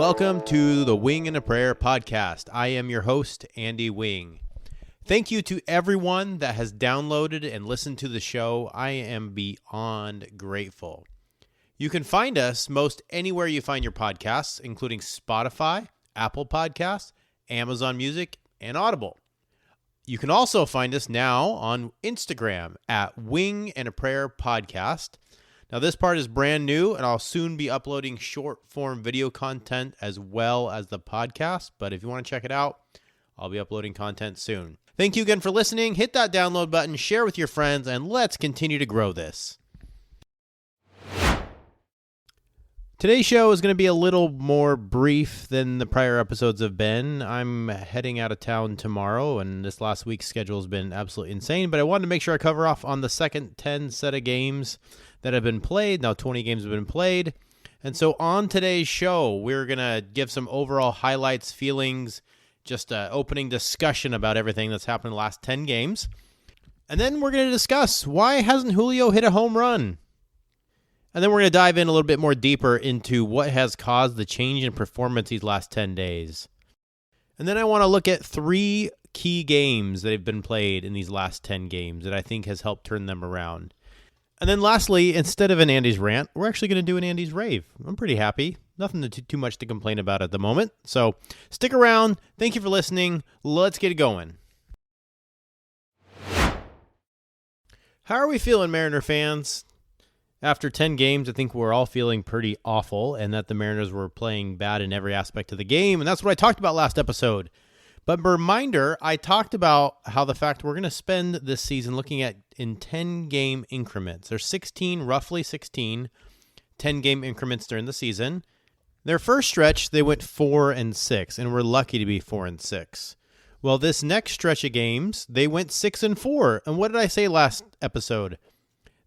Welcome to the Wing and a Prayer podcast. I am your host, Andy Wing. Thank you to everyone that has downloaded and listened to the show. I am beyond grateful. You can find us most anywhere you find your podcasts, including Spotify, Apple Podcasts, Amazon Music, and Audible. You can also find us now on Instagram at Wing and a Prayer Podcast. Now, this part is brand new, and I'll soon be uploading short-form video content as well as the podcast. But if you want to check it out, I'll be uploading content soon. Thank you again for listening. Hit that download button, share with your friends, and let's continue to grow this. Today's show is going to be a little more brief than the prior episodes have been. I'm heading out of town tomorrow, and this last week's schedule has been absolutely insane, but I wanted to make sure I cover off on the second 10 set of games that have been played. Now 20 games have been played. And so on today's show, we're going to give some overall highlights, feelings, just an opening discussion about everything that's happened in the last 10 games. And then we're going to discuss why hasn't Julio hit a home run? And then we're going to dive in a little bit more deeper into what has caused the change in performance these last 10 days. And then I want to look at 3 key games that have been played in these last 10 games that I think has helped turn them around. And then lastly, instead of an Andy's rant, we're actually going to do an Andy's rave. I'm pretty happy. Nothing too much to complain about at the moment. So stick around. Thank you for listening. Let's get it going. How are we feeling, Mariner fans? After 10 games, I think we're all feeling pretty awful and that the Mariners were playing bad in every aspect of the game. And that's what I talked about last episode. But reminder, I talked about how the fact we're going to spend this season looking at in 10-game increments. There's roughly 16 10-game increments during the season. Their first stretch, they went 4-6, and we're lucky to be 4-6. Well, this next stretch of games, they went 6-4. And what did I say last episode?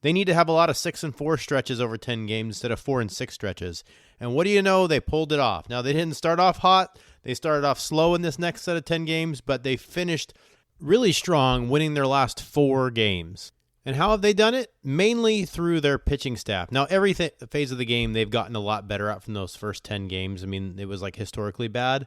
They need to have a lot of 6-4 stretches over 10 games instead of 4-6 stretches. And what do you know? They pulled it off. Now, they didn't start off hot. They started off slow in this next set of 10 games, but they finished really strong, winning their last 4 games. And how have they done it? Mainly through their pitching staff. Now, every phase of the game, they've gotten a lot better out from those first 10 games. I mean, it was like historically bad.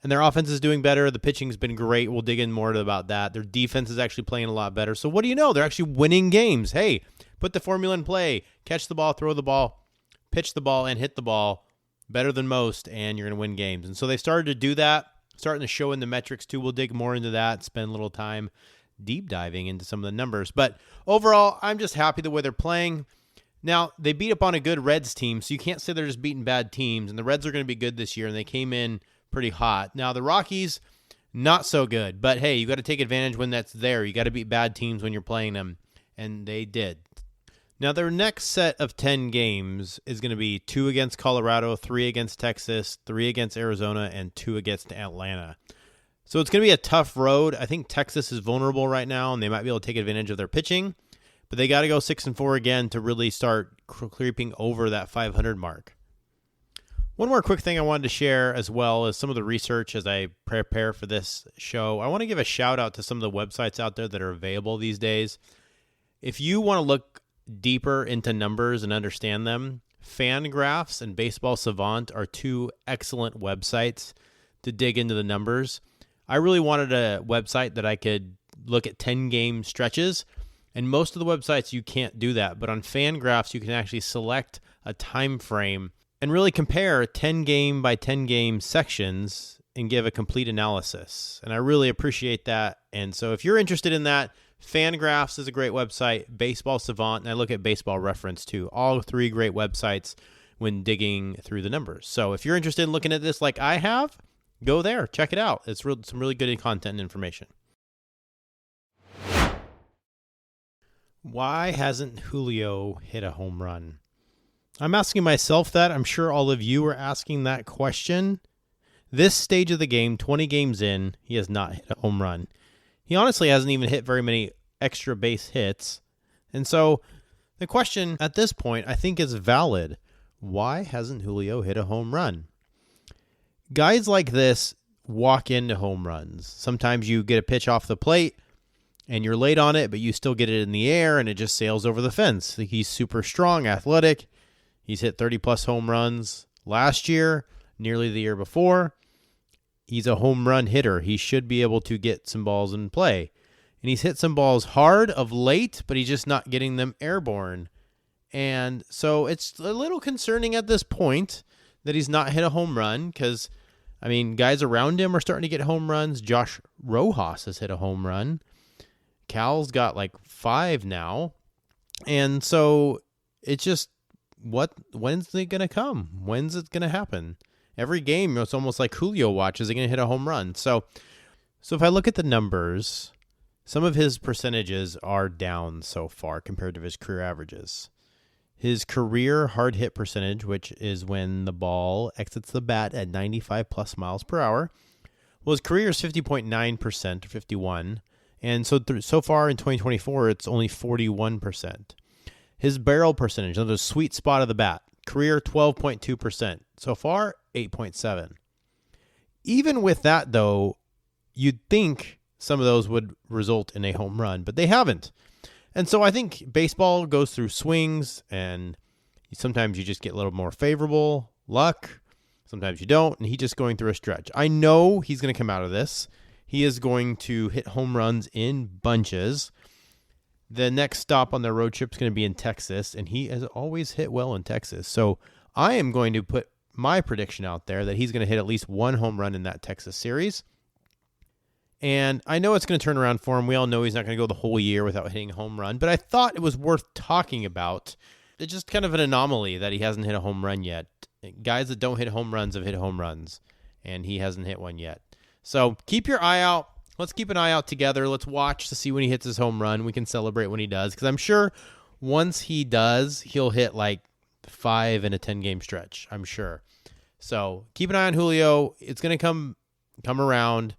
And their offense is doing better. The pitching's been great. We'll dig in more about that. Their defense is actually playing a lot better. So what do you know? They're actually winning games. Hey, put the formula in play. Catch the ball, throw the ball, pitch the ball, and hit the ball better than most, and you're going to win games. And so they started to do that, starting to show in the metrics too. We'll dig more into that, spend a little time deep diving into some of the numbers. But overall, I'm just happy the way they're playing. Now, they beat up on a good Reds team, so you can't say they're just beating bad teams. And the Reds are going to be good this year, and they came in pretty hot. Now, the Rockies, not so good. But, hey, you got to take advantage when that's there. You got to beat bad teams when you're playing them, and they did. Now, their next set of 10 games is going to be 2 against Colorado, 3 against Texas, 3 against Arizona, and 2 against Atlanta. So it's going to be a tough road. I think Texas is vulnerable right now, and they might be able to take advantage of their pitching. But they got to go 6-4 again to really start creeping over that 500 mark. One more quick thing I wanted to share as well is some of the research as I prepare for this show. I want to give a shout out to some of the websites out there that are available these days. If you want to look deeper into numbers and understand them, Fangraphs and Baseball Savant are 2 excellent websites to dig into the numbers. I really wanted a website that I could look at 10-game stretches, and most of the websites you can't do that. But on Fangraphs, you can actually select a time frame and really compare 10-game by 10-game sections and give a complete analysis. And I really appreciate that. And so if you're interested in that, Fangraphs is a great website, Baseball Savant, and I look at Baseball Reference too. All 3 great websites when digging through the numbers. So if you're interested in looking at this like I have, go there, check it out. It's some really good content and information. Why hasn't Julio hit a home run? I'm asking myself that. I'm sure all of you are asking that question. This stage of the game, 20 games in, he has not hit a home run. He honestly hasn't even hit very many extra base hits. And so the question at this point, I think, is valid. Why hasn't Julio hit a home run? Guys like this walk into home runs. Sometimes you get a pitch off the plate and you're late on it, but you still get it in the air and it just sails over the fence. He's super strong, athletic. He's hit 30-plus home runs last year. nearly the year before. He's a home run hitter. He should be able to get some balls in play. And he's hit some balls hard of late, but he's just not getting them airborne. And so it's a little concerning at this point that he's not hit a home run because, I mean, guys around him are starting to get home runs. Josh Rojas has hit a home run. Cal's got like 5 now. And so it's just, when's it going to come? When's it going to happen? Every game, it's almost like Julio watches, are going to hit a home run. So if I look at the numbers, some of his percentages are down so far compared to his career averages. His career hard hit percentage, which is when the ball exits the bat at 95 plus miles per hour, well, his career is 50.9% or 51. And so far in 2024, it's only 41%. His barrel percentage, another sweet spot of the bat, career 12.2%. So far, 8.7. Even with that, though, you'd think some of those would result in a home run, but they haven't. And so I think baseball goes through swings, and sometimes you just get a little more favorable luck. Sometimes you don't, and he's just going through a stretch. I know he's going to come out of this. He is going to hit home runs in bunches. The next stop on the road trip is going to be in Texas, and he has always hit well in Texas. So I am going to put my prediction out there that he's going to hit at least 1 home run in that Texas series. And I know it's going to turn around for him. We all know he's not going to go the whole year without hitting a home run, but I thought it was worth talking about. It's just kind of an anomaly that he hasn't hit a home run yet. Guys that don't hit home runs have hit home runs, and he hasn't hit one yet. So keep your eye out. Let's keep an eye out together. Let's watch to see when he hits his home run. We can celebrate when he does, because I'm sure once he does, he'll hit like 5 in a 10-game stretch, I'm sure. So keep an eye on Julio. It's going to come around.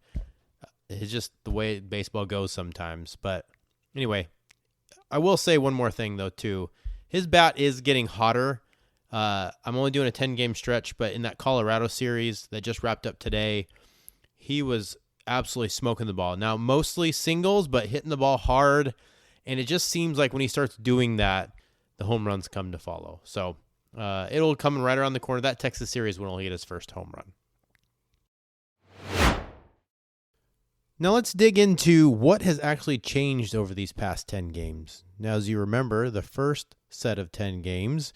It's just the way baseball goes sometimes. But anyway, I will say one more thing, though, too. His bat is getting hotter. I'm only doing a 10-game stretch, but in that Colorado series that just wrapped up today, he was absolutely smoking the ball. Now, mostly singles, but hitting the ball hard. And it just seems like when he starts doing that, the home runs come to follow. So it'll come right around the corner. That Texas series when he'll hit his first home run. Now let's dig into what has actually changed over these past 10 games. Now, as you remember, the first set of 10 games,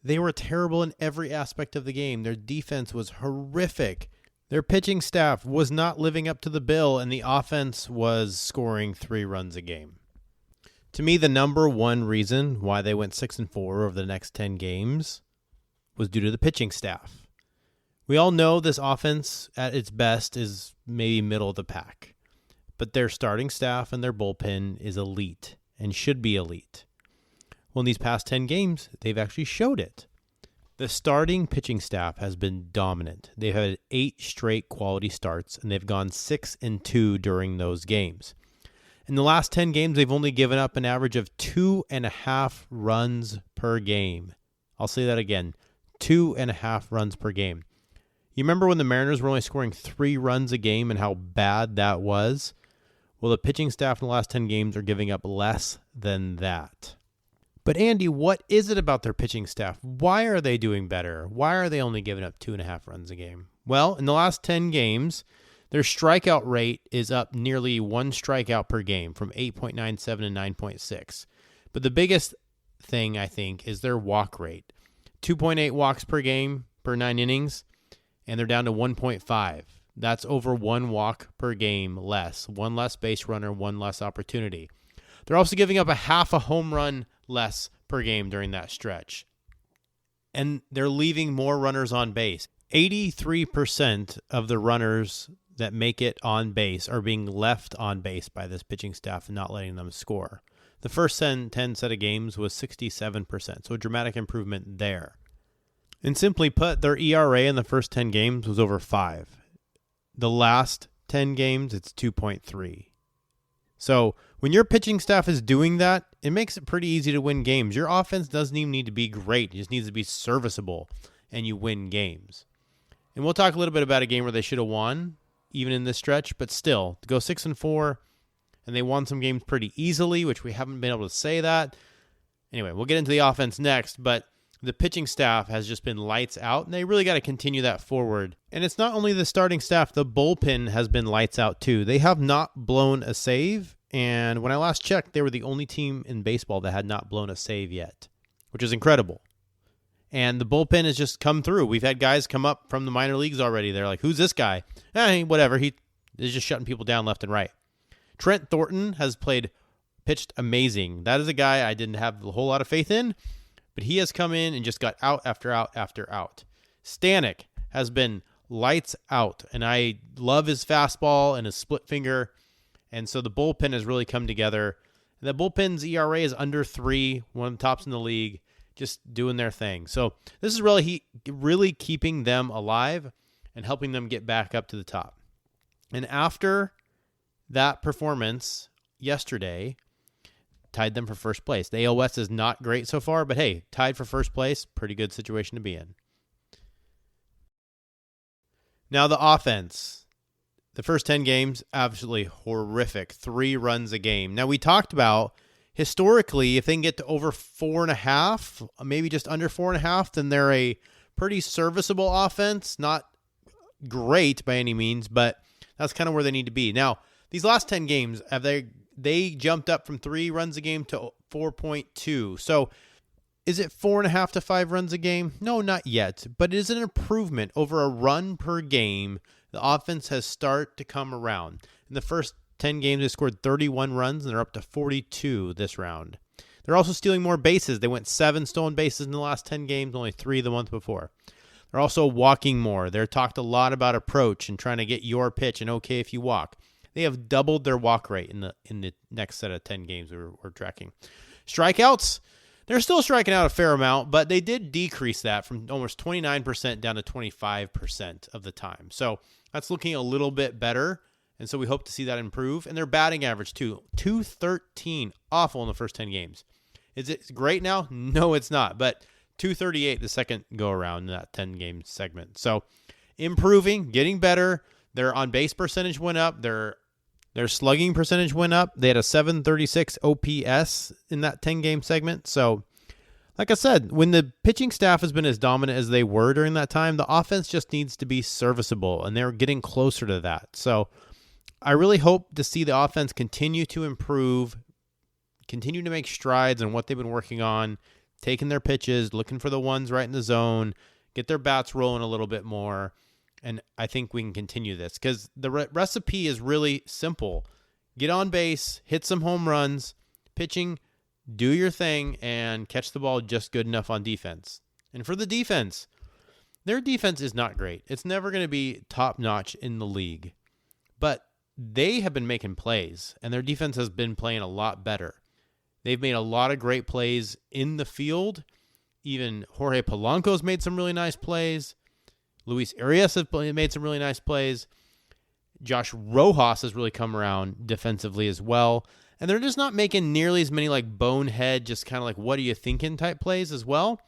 they were terrible in every aspect of the game. Their defense was horrific. Their pitching staff was not living up to the bill, and the offense was scoring 3 runs a game. To me, the number one reason why they went 6-4 over the next 10 games was due to the pitching staff. We all know this offense at its best is maybe middle of the pack. But their starting staff and their bullpen is elite and should be elite. Well, in these past 10 games, they've actually showed it. The starting pitching staff has been dominant. They've had 8 straight quality starts, and they've gone 6-2 during those games. In the last 10 games, they've only given up an average of 2.5 runs per game. I'll say that again, 2.5 runs per game. You remember when the Mariners were only scoring 3 runs a game and how bad that was? Well, the pitching staff in the last 10 games are giving up less than that. But Andy, what is it about their pitching staff? Why are they doing better? Why are they only giving up 2.5 runs a game? Well, in the last 10 games, their strikeout rate is up nearly 1 strikeout per game from 8.97 to 9.6. But the biggest thing, I think, is their walk rate. 2.8 walks per game per 9 innings, and they're down to 1.5. That's over 1 walk per game less. 1 less base runner, 1 less opportunity. They're also giving up a half a home run less per game during that stretch. And they're leaving more runners on base. 83% of the runners that make it on base are being left on base by this pitching staff and not letting them score. The first 10 set of games was 67%, so a dramatic improvement there. And simply put, their ERA in the first 10 games was over 5. The last 10 games, it's 2.3. So when your pitching staff is doing that, it makes it pretty easy to win games. Your offense doesn't even need to be great. It just needs to be serviceable, and you win games. And we'll talk a little bit about a game where they should have won, even in this stretch, but still, to go 6-4, and they won some games pretty easily, which we haven't been able to say that. Anyway, we'll get into the offense next, but The pitching staff has just been lights out, and they really got to continue that forward. And it's not only the starting staff, the bullpen has been lights out too. They have not blown a save, and when I last checked, they were the only team in baseball that had not blown a save yet, which is incredible. And the bullpen has just come through. We've had guys come up from the minor leagues already. They're like, who's this guy? Whatever. He is just shutting people down left and right. Trent Thornton has pitched amazing. That is a guy I didn't have a whole lot of faith in, but he has come in and just got out after out after out. Stanek has been lights out, and I love his fastball and his split finger, and so the bullpen has really come together. And the bullpen's ERA is under 3, one of the tops in the league, just doing their thing. So this is really keeping them alive and helping them get back up to the top. And after that performance yesterday, tied them for first place. The AL West is not great so far, but hey, tied for first place, pretty good situation to be in. Now the offense. The first 10 games, absolutely horrific. 3 runs a game. Now we talked about, historically, if they can get to over 4.5, maybe just under 4.5, then they're a pretty serviceable offense. Not great by any means, but that's kind of where they need to be. Now, these last 10 games, they jumped up from 3 runs a game to 4.2. So is it 4.5 to 5 runs a game? No, not yet, but it is an improvement over a run per game. The offense has started to come around. In the first 10 games, they scored 31 runs, and they're up to 42 this round. They're also stealing more bases. They went 7 stolen bases in the last 10 games, only 3 the month before. They're also walking more. They're talked a lot about approach and trying to get your pitch and okay if you walk. They have doubled their walk rate in the next set of 10 games we're tracking. Strikeouts, they're still striking out a fair amount, but they did decrease that from almost 29% down to 25% of the time. So that's looking a little bit better, and so we hope to see that improve. And their batting average, too, 213, awful in the first 10 games. Is it great now? No, it's not, but 238 the second go-around in that 10-game segment. So improving, getting better. Their on-base percentage went up. Their slugging percentage went up. They had a 736 OPS in that 10-game segment. So, like I said, when the pitching staff has been as dominant as they were during that time, the offense just needs to be serviceable, and they're getting closer to that. So, I really hope to see the offense continue to improve, continue to make strides on what they've been working on, taking their pitches, looking for the ones right in the zone, get their bats rolling a little bit more. And I think we can continue this because the recipe is really simple. Get on base, hit some home runs, pitching, do your thing, and catch the ball just good enough on defense. And for the defense, their defense is not great. It's never going to be top-notch in the league. But they have been making plays, and their defense has been playing a lot better. They've made a lot of great plays in the field. Even Jorge Polanco's made some really nice plays. Luis Arias has made some really nice plays. Josh Rojas has really come around defensively as well. And they're just not making nearly as many like bonehead, just kind of like, what are you thinking type plays as well.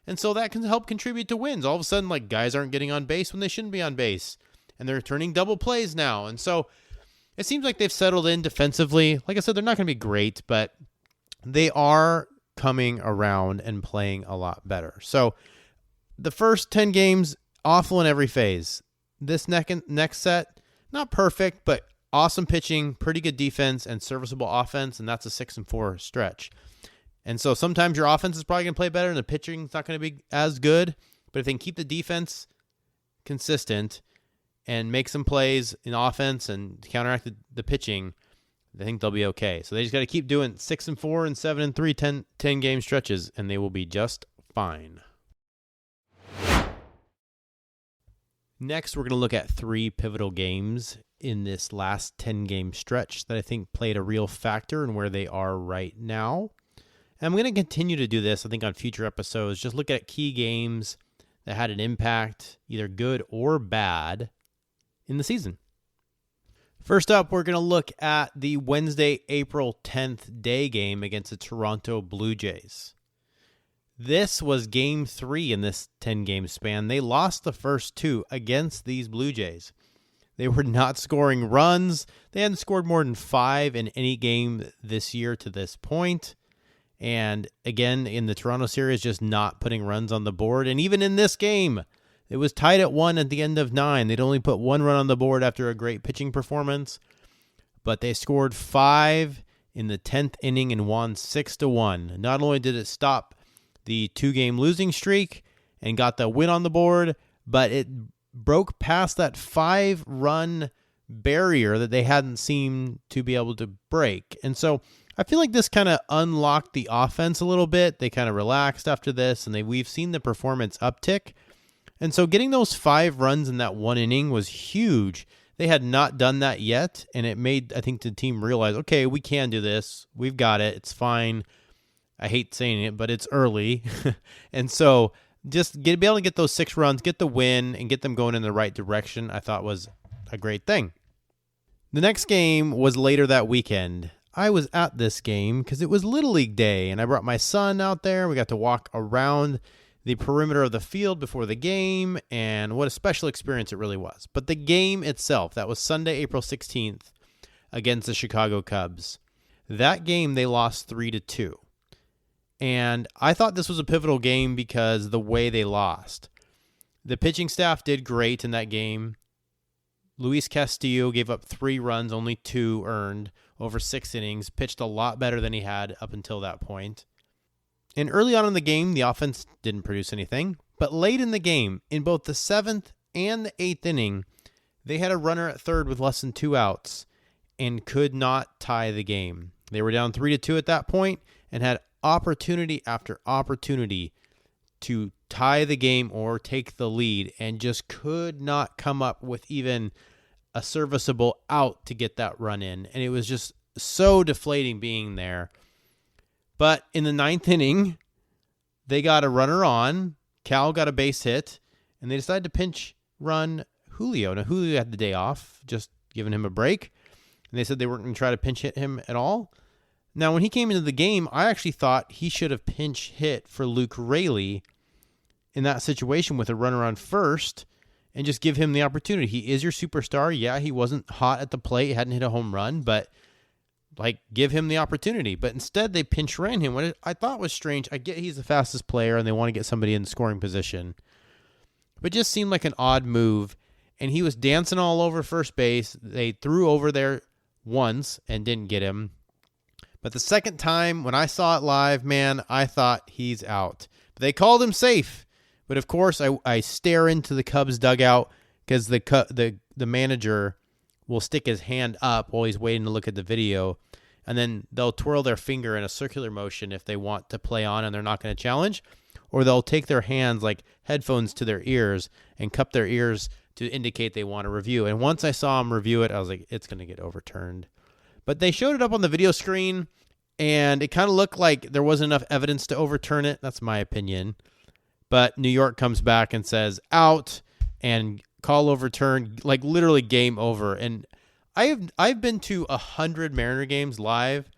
And so that can help contribute to wins. All of a sudden, like guys aren't getting on base when they shouldn't be on base. And they're turning double plays now. And so it seems like they've settled in defensively. Like I said, they're not going to be great, but they are coming around and playing a lot better. So the first 10 games, awful in every phase. This next set, not perfect, but awesome pitching, pretty good defense, and serviceable offense, and that's a 6-4 stretch. And so sometimes your offense is probably going to play better, and the pitching's not going to be as good, but if they can keep the defense consistent and make some plays in offense and counteract the pitching, I think they'll be okay. So they just got to keep doing 6-4 and 7-3, 10 game stretches, and they will be just fine. Next, we're going to look at 3 pivotal games in this last 10-game stretch that I think played a real factor in where they are right now. And I'm going to continue to do this, I think, on future episodes. Just look at key games that had an impact, either good or bad, in the season. First up, we're going to look at the Wednesday, April 10th day game against the Toronto Blue Jays. This was game 3 in this 10-game span. They lost the first 2 against these Blue Jays. They were not scoring runs. They hadn't scored more than 5 in any game this year to this point. And again, in the Toronto series, just not putting runs on the board. And even in this game, it was tied at 1 at the end of 9. They'd only put 1 run on the board after a great pitching performance, but they scored 5 in the 10th inning and won 6-1. Not only did it stop the 2-game losing streak and got the win on the board, but it broke past that 5-run barrier that they hadn't seemed to be able to break. And so I feel like this kind of unlocked the offense a little bit. They kind of relaxed after this, and we've seen the performance uptick. And so getting those 5 runs in that 1 inning was huge. They had not done that yet, and it made, I think, the team realize, okay, we can do this. We've got it. It's fine. I hate saying it, but it's early. And so just be able to get those 6 runs, get the win, and get them going in the right direction, I thought was a great thing. The next game was later that weekend. I was at this game because it was Little League Day, and I brought my son out there. We got to walk around the perimeter of the field before the game, and what a special experience it really was. But the game itself, that was Sunday, April 16th, against the Chicago Cubs. That game, they lost 3-2. And I thought this was a pivotal game because the way they lost. The pitching staff did great in that game. Luis Castillo gave up 3 runs, only 2 earned over 6 innings, pitched a lot better than he had up until that point. And early on in the game, the offense didn't produce anything. But late in the game, in both the 7th and the 8th inning, they had a runner at third with less than 2 outs and could not tie the game. They were down 3-2 at that point and had opportunity after opportunity to tie the game or take the lead and just could not come up with even a serviceable out to get that run in. And it was just so deflating being there. But in the 9th inning, they got a runner on. Cal got a base hit, and they decided to pinch run Julio. Now, Julio had the day off, just giving him a break. And they said they weren't going to try to pinch hit him at all. Now, when he came into the game, I actually thought he should have pinch hit for Luke Raley in that situation with a runner on first and just give him the opportunity. He is your superstar. Yeah, he wasn't hot at the plate, hadn't hit a home run, but give him the opportunity. But instead, they pinch ran him, what I thought was strange. I get he's the fastest player and they want to get somebody in scoring position, but it just seemed like an odd move. And he was dancing all over first base. They threw over there once and didn't get him. But the second time, when I saw it live, man, I thought he's out. But they called him safe. But of course, I stare into the Cubs dugout because the manager will stick his hand up while he's waiting to look at the video, and then they'll twirl their finger in a circular motion if they want to play on and they're not going to challenge, or they'll take their hands like headphones to their ears and cup their ears to indicate they want to review. And once I saw him review it, I was like, it's going to get overturned. But they showed it up on the video screen, and it kind of looked like there wasn't enough evidence to overturn it. That's my opinion. But New York comes back and says out and call overturned, like literally game over. And I've been to 100 Mariner games live.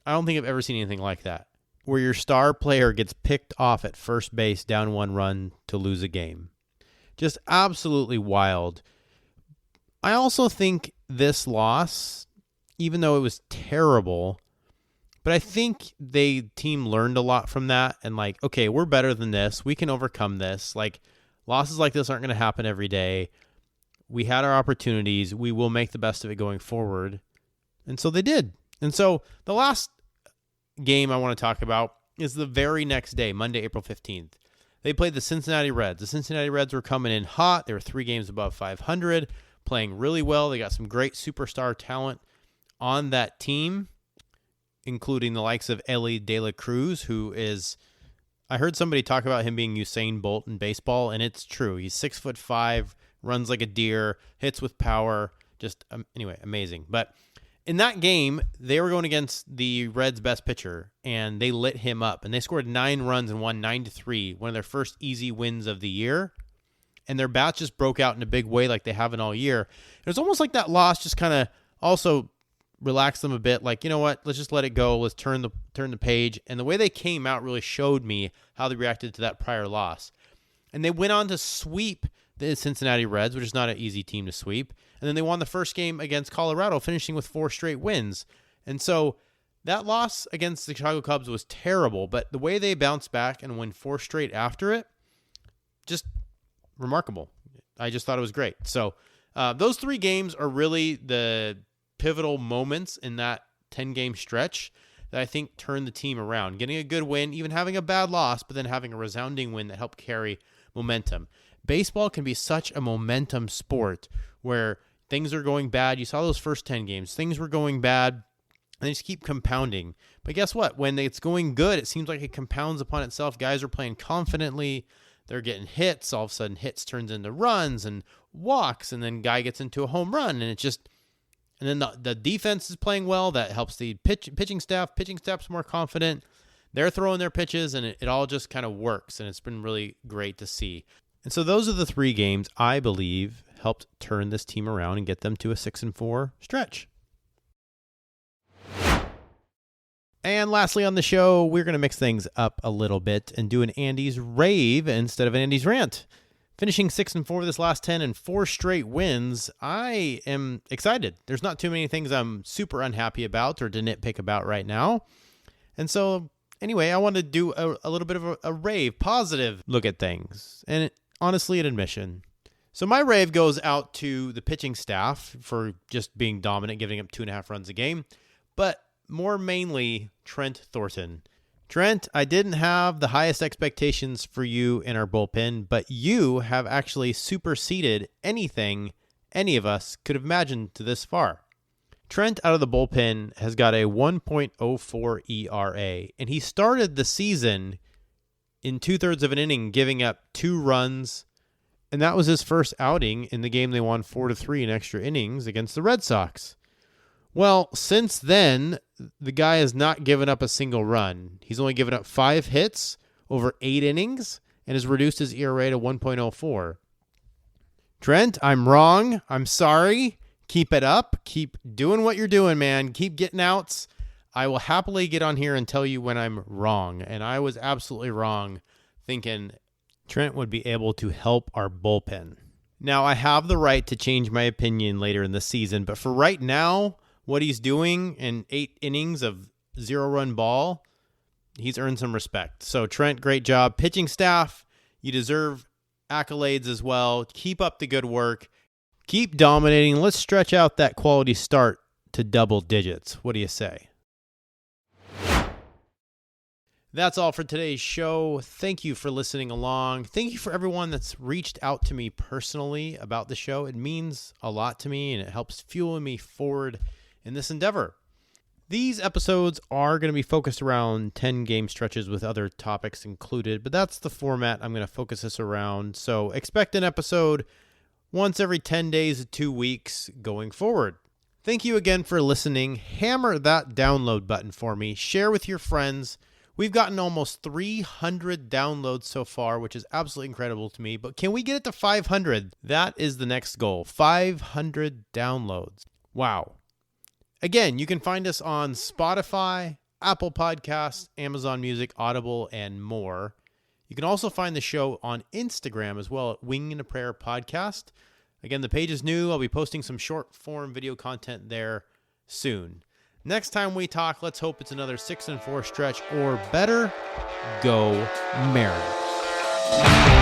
I don't think I've ever seen anything like that, where your star player gets picked off at first base down 1 run to lose a game. Just absolutely wild. I also think this loss, even though it was terrible, but I think team learned a lot from that and okay, we're better than this. We can overcome this. Losses like this aren't going to happen every day. We had our opportunities. We will make the best of it going forward. And so they did. And so the last game I want to talk about is the very next day, Monday, April 15th. They played the Cincinnati Reds. The Cincinnati Reds were coming in hot. They were 3 games above 500, playing really well. They got some great superstar talent on that team, including the likes of Ellie De La Cruz, who is, I heard somebody talk about him being Usain Bolt in baseball, and it's true. He's 6'5", runs like a deer, hits with power. Just, anyway, amazing. But in that game, they were going against the Reds' best pitcher, and they lit him up. And they scored 9 runs and won 9-3, one of their first easy wins of the year. And their bats just broke out in a big way like they haven't all year. It was almost like that loss just kind of also relaxed them a bit. You know what? Let's just let it go. Let's turn the page. And the way they came out really showed me how they reacted to that prior loss. And they went on to sweep the Cincinnati Reds, which is not an easy team to sweep. And then they won the first game against Colorado, finishing with 4 straight wins. And so That loss against the Chicago Cubs was terrible, but the way they bounced back and won 4 straight after it, just remarkable. I just thought it was great. So those 3 games are really the pivotal moments in that 10-game stretch that I think turned the team around. Getting a good win, even having a bad loss, but then having a resounding win that helped carry momentum. Baseball can be such a momentum sport where things are going bad. You saw those first 10 games. Things were going bad, and they just keep compounding. But guess what? When it's going good, it seems like it compounds upon itself. Guys are playing confidently. They're getting hits. All of a sudden, hits turns into runs and walks, and then guy gets into a home run, and it just... And then the defense is playing well. That helps the pitching staff. Pitching staff's more confident. They're throwing their pitches, and it all just kind of works, and it's been really great to see. And so those are the 3 games I believe helped turn this team around and get them to a 6-4 stretch. And lastly on the show, we're going to mix things up a little bit and do an Andy's Rave instead of an Andy's Rant. Finishing 6-4 this last 10 and 4 straight wins, I am excited. There's not too many things I'm super unhappy about or to nitpick about right now. And so, anyway, I want to do a little bit of a rave, positive look at things. And honestly, an admission. So my rave goes out to the pitching staff for just being dominant, giving up 2.5 runs a game. But more mainly, Trent Thornton. Trent, I didn't have the highest expectations for you in our bullpen, but you have actually superseded anything any of us could have imagined to this far. Trent out of the bullpen has got a 1.04 ERA, and he started the season in 2/3 of an inning, giving up 2 runs, and that was his first outing in the game they won 4-3 in extra innings against the Red Sox. Well, since then, the guy has not given up a single run. He's only given up 5 hits over 8 innings and has reduced his ERA to 1.04. Trent, I'm wrong. I'm sorry. Keep it up. Keep doing what you're doing, man. Keep getting outs. I will happily get on here and tell you when I'm wrong. And I was absolutely wrong thinking Trent would be able to help our bullpen. Now, I have the right to change my opinion later in the season, but for right now, what he's doing in 8 innings of 0-run ball, he's earned some respect. So, Trent, great job. Pitching staff, you deserve accolades as well. Keep up the good work. Keep dominating. Let's stretch out that quality start to double digits. What do you say? That's all for today's show. Thank you for listening along. Thank you for everyone that's reached out to me personally about the show. It means a lot to me, and it helps fuel me forward in this endeavor. These episodes are going to be focused around 10-game stretches with other topics included, but that's the format I'm going to focus this around. So expect an episode once every 10 days to 2 weeks going forward. Thank you again for listening. Hammer that download button for me. Share with your friends. We've gotten almost 300 downloads so far, which is absolutely incredible to me. But can we get it to 500? That is the next goal. 500 downloads. Wow. Again, you can find us on Spotify, Apple Podcasts, Amazon Music, Audible, and more. You can also find the show on Instagram as well at Wing and a Prayer Podcast. Again, the page is new. I'll be posting some short-form video content there soon. Next time we talk, let's hope it's another 6-4 stretch or better. Go Mariners.